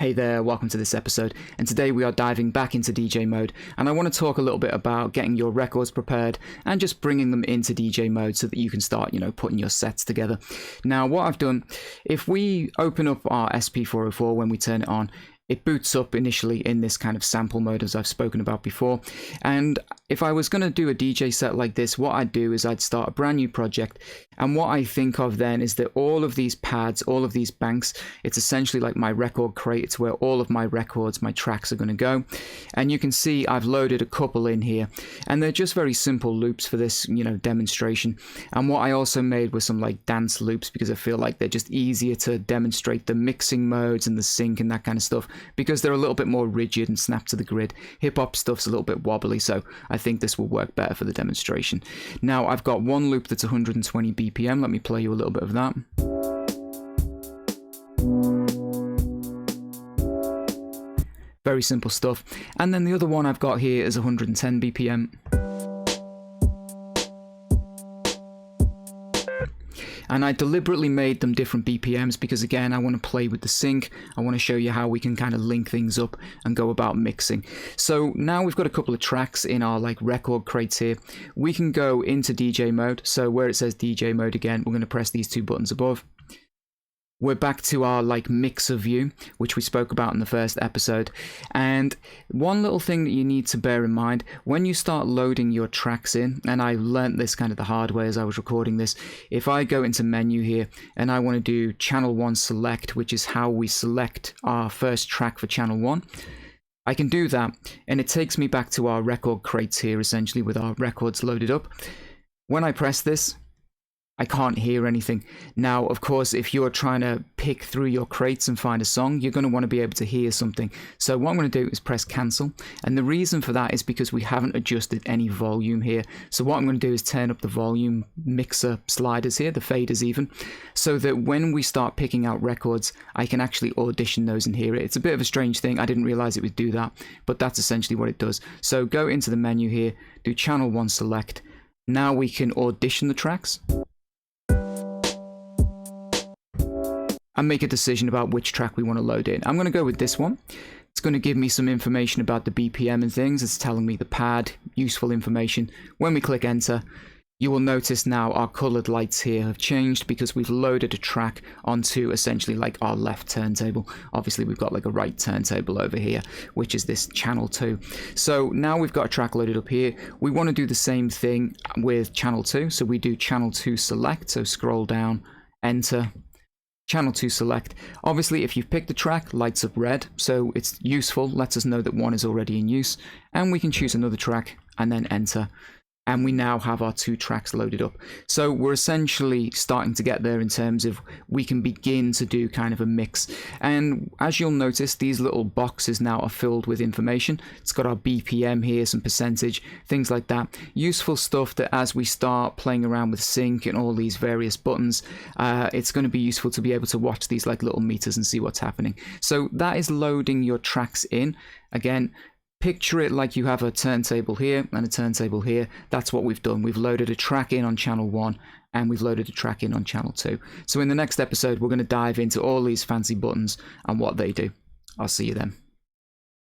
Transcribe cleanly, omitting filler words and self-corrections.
Hey there, welcome to this episode, and today we are diving back into DJ mode, and I want to talk a little bit about getting your records prepared and just bringing them into DJ mode so that you can start, putting your sets together. Now, what I've done, if we open up our SP-404 when we turn it on, it boots up initially in this kind of sample mode as I've spoken about before. And if I was going to do a DJ set like this, what I'd do is I'd start a brand new project. And what I think of then is that all of these pads, all of these banks, it's essentially like my record crate. It's where all of my records, my tracks are going to go. And you can see I've loaded a couple in here. And they're just very simple loops for this, demonstration. And what I also made was some like dance loops because I feel like they're just easier to demonstrate the mixing modes and the sync and that kind of stuff, because they're a little bit more rigid and snap to the grid. Hip-hop stuff's a little bit wobbly, so I think this will work better for the demonstration. Now, I've got one loop that's 120 BPM. Let me play you a little bit of that. Very simple stuff. And then the other one I've got here is 110 BPM. And I deliberately made them different BPMs because, again, I want to play with the sync. I want to show you how we can kind of link things up and go about mixing. So now we've got a couple of tracks in our record crates here. We can go into DJ mode. So where it says DJ mode again, we're going to press these two buttons above. We're back to our mixer view, which we spoke about in the first episode. And one little thing that you need to bear in mind when you start loading your tracks in, and I learnt this kind of the hard way as I was recording this, if I go into menu here and I want to do channel 1 select, which is how we select our first track for channel 1, I can do that, and it takes me back to our record crates here, essentially with our records loaded up. When I press this, I can't hear anything. Now, of course, if you're trying to pick through your crates and find a song, you're going to want to be able to hear something. So what I'm going to do is press cancel. And the reason for that is because we haven't adjusted any volume here. So what I'm going to do is turn up the volume mixer sliders here, the faders even, so that when we start picking out records, I can actually audition those and hear it. It's a bit of a strange thing. I didn't realize it would do that, but that's essentially what it does. So go into the menu here, do channel 1 select. Now we can audition the tracks and make a decision about which track we want to load in. I'm going to go with this one. It's going to give me some information about the BPM and things. It's telling me the pad, useful information. When we click enter, you will notice now our colored lights here have changed because we've loaded a track onto essentially our left turntable. Obviously we've got a right turntable over here, which is this channel 2. So now we've got a track loaded up here. We want to do the same thing with channel 2. So we do channel 2 select. So scroll down, enter, channel 2 select. Obviously, if you've picked the track, lights up red, so it's useful, lets us know that one is already in use, and we can choose another track and then enter. And we now have our 2 tracks loaded up. So we're essentially starting to get there in terms of we can begin to do kind of a mix. And as you'll notice, these little boxes now are filled with information. It's got our BPM here, some percentage, things like that. Useful stuff that as we start playing around with sync and all these various buttons, it's going to be useful to be able to watch these little meters and see what's happening. So that is loading your tracks in. Again, picture it like you have a turntable here and a turntable here. That's what we've done. We've loaded a track in on channel 1 and we've loaded a track in on channel 2. So in the next episode, we're going to dive into all these fancy buttons and what they do. I'll see you then.